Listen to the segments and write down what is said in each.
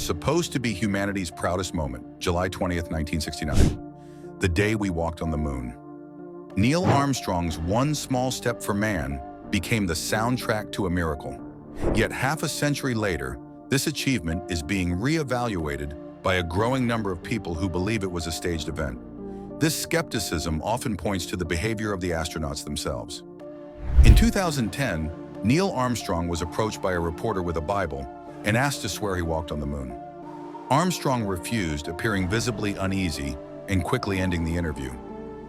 supposed to be humanity's proudest moment, July 20th, 1969, the day we walked on the moon. Neil Armstrong's one small step for man became the soundtrack to a miracle. Yet half a century later, this achievement is being re-evaluated by a growing number of people who believe it was a staged event. This skepticism often points to the behavior of the astronauts themselves. In 2010, Neil Armstrong was approached by a reporter with a Bible and asked to swear he walked on the moon. Armstrong refused, appearing visibly uneasy and quickly ending the interview.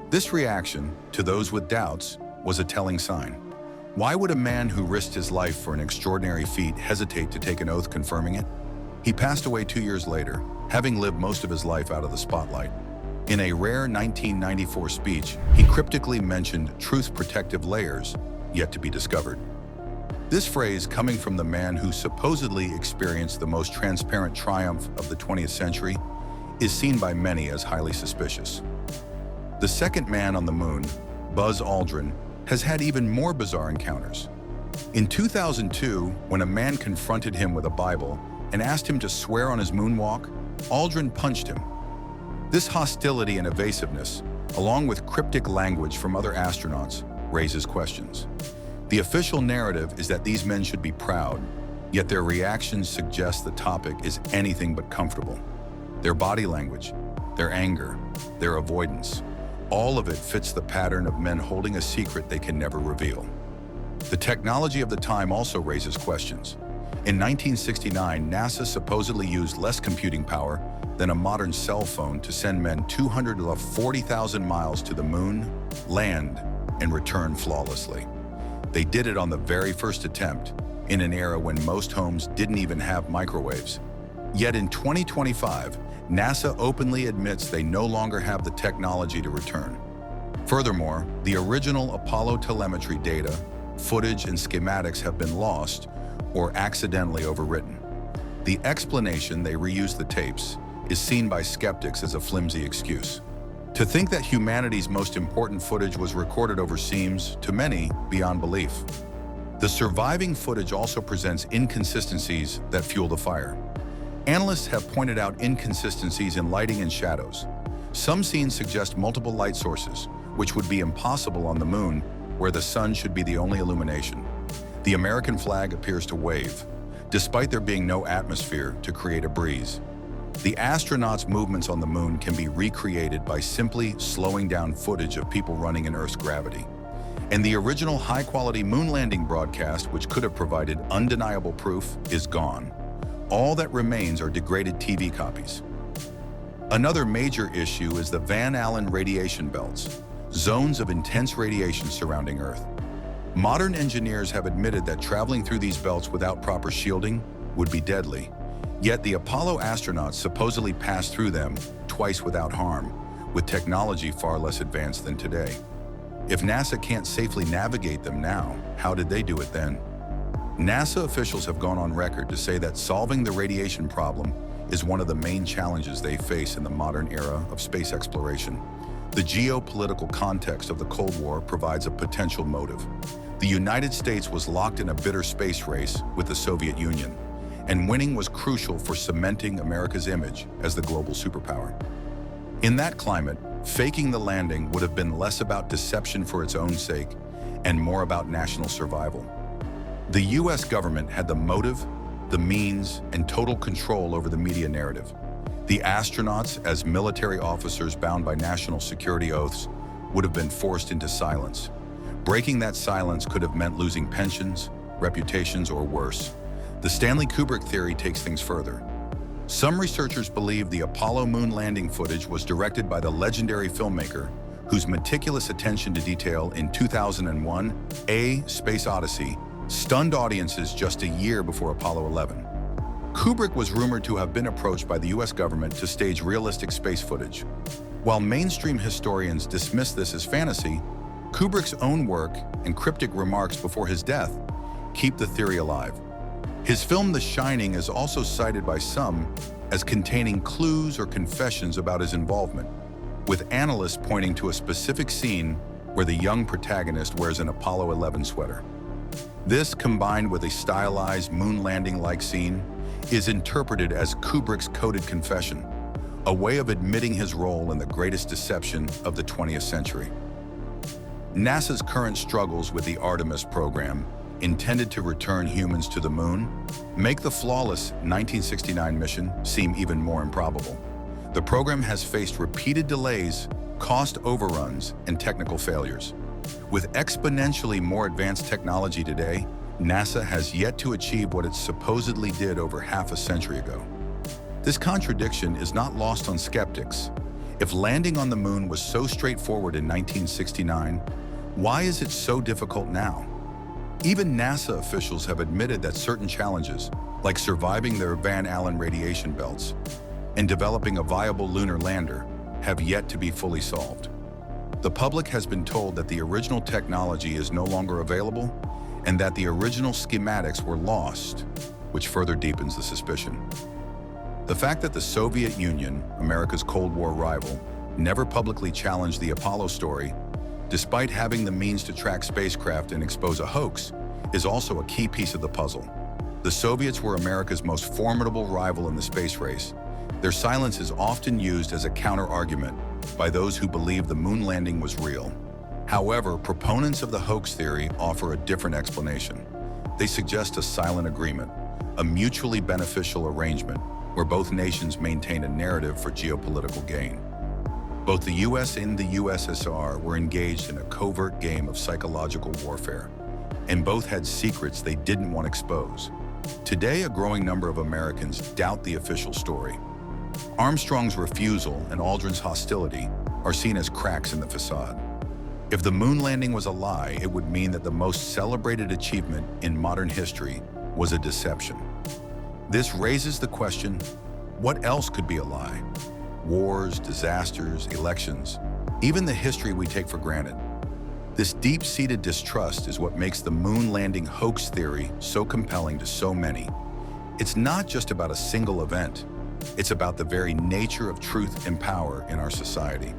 This reaction, to those with doubts, was a telling sign. Why would a man who risked his life for an extraordinary feat hesitate to take an oath confirming it? He passed away 2 years later, having lived most of his life out of the spotlight. In a rare 1994 speech, he cryptically mentioned truth's protective layers yet to be discovered. This phrase, coming from the man who supposedly experienced the most transparent triumph of the 20th century, is seen by many as highly suspicious. The second man on the moon, Buzz Aldrin, has had even more bizarre encounters. In 2002, when a man confronted him with a Bible and asked him to swear on his moonwalk, Aldrin punched him. This hostility and evasiveness, along with cryptic language from other astronauts, raises questions. The official narrative is that these men should be proud, yet their reactions suggest the topic is anything but comfortable. Their body language, their anger, their avoidance, all of it fits the pattern of men holding a secret they can never reveal. The technology of the time also raises questions. In 1969, NASA supposedly used less computing power than a modern cell phone to send men 240,000 miles to the moon, land, and return flawlessly. They did it on the very first attempt, in an era when most homes didn't even have microwaves. Yet in 2025, NASA openly admits they no longer have the technology to return. Furthermore, the original Apollo telemetry data, footage, and schematics have been lost or accidentally overwritten. The explanation, they reused the tapes, is seen by skeptics as a flimsy excuse. To think that humanity's most important footage was recorded over seems, to many, beyond belief. The surviving footage also presents inconsistencies that fuel the fire. Analysts have pointed out inconsistencies in lighting and shadows. Some scenes suggest multiple light sources, which would be impossible on the moon, where the sun should be the only illumination. The American flag appears to wave, despite there being no atmosphere to create a breeze. The astronauts' movements on the moon can be recreated by simply slowing down footage of people running in Earth's gravity. And the original high-quality moon landing broadcast, which could have provided undeniable proof, is gone. All that remains are degraded TV copies. Another major issue is the Van Allen radiation belts, zones of intense radiation surrounding Earth. Modern engineers have admitted that traveling through these belts without proper shielding would be deadly. Yet the Apollo astronauts supposedly passed through them twice without harm, with technology far less advanced than today. If NASA can't safely navigate them now, how did they do it then? NASA officials have gone on record to say that solving the radiation problem is one of the main challenges they face in the modern era of space exploration. The geopolitical context of the Cold War provides a potential motive. The United States was locked in a bitter space race with the Soviet Union, and winning was crucial for cementing America's image as the global superpower. In that climate, faking the landing would have been less about deception for its own sake and more about national survival. The US government had the motive, the means, and total control over the media narrative. The astronauts, as military officers bound by national security oaths, would have been forced into silence. Breaking that silence could have meant losing pensions, reputations, or worse. The Stanley Kubrick theory takes things further. Some researchers believe the Apollo moon landing footage was directed by the legendary filmmaker whose meticulous attention to detail in 2001, A Space Odyssey, stunned audiences just a year before Apollo 11. Kubrick was rumored to have been approached by the US government to stage realistic space footage. While mainstream historians dismiss this as fantasy, Kubrick's own work and cryptic remarks before his death keep the theory alive. His film The Shining is also cited by some as containing clues or confessions about his involvement, with analysts pointing to a specific scene where the young protagonist wears an Apollo 11 sweater. This, combined with a stylized moon landing-like scene, is interpreted as Kubrick's coded confession, a way of admitting his role in the greatest deception of the 20th century. NASA's current struggles with the Artemis program, intended to return humans to the moon, make the flawless 1969 mission seem even more improbable. The program has faced repeated delays, cost overruns, and technical failures. With exponentially more advanced technology today, NASA has yet to achieve what it supposedly did over half a century ago. This contradiction is not lost on skeptics. If landing on the moon was so straightforward in 1969, why is it so difficult now? Even NASA officials have admitted that certain challenges, like surviving their Van Allen radiation belts and developing a viable lunar lander, have yet to be fully solved. The public has been told that the original technology is no longer available and that the original schematics were lost, which further deepens the suspicion. The fact that the Soviet Union, America's Cold War rival, never publicly challenged the Apollo story, despite having the means to track spacecraft and expose a hoax, is also a key piece of the puzzle. The Soviets were America's most formidable rival in the space race. Their silence is often used as a counter-argument by those who believe the moon landing was real. However, proponents of the hoax theory offer a different explanation. They suggest a silent agreement, a mutually beneficial arrangement where both nations maintain a narrative for geopolitical gain. Both the US and the USSR were engaged in a covert game of psychological warfare, and both had secrets they didn't want exposed. Today, a growing number of Americans doubt the official story. Armstrong's refusal and Aldrin's hostility are seen as cracks in the facade. If the moon landing was a lie, it would mean that the most celebrated achievement in modern history was a deception. This raises the question, what else could be a lie? Wars, disasters, elections, even the history we take for granted. This deep-seated distrust is what makes the moon landing hoax theory so compelling to so many. It's not just about a single event. It's about the very nature of truth and power in our society.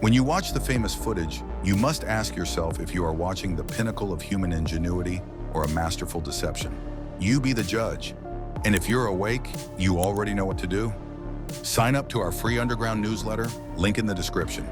When you watch the famous footage, you must ask yourself if you are watching the pinnacle of human ingenuity or a masterful deception. You be the judge. And if you're awake, you already know what to do. Sign up to our free underground newsletter, link in the description.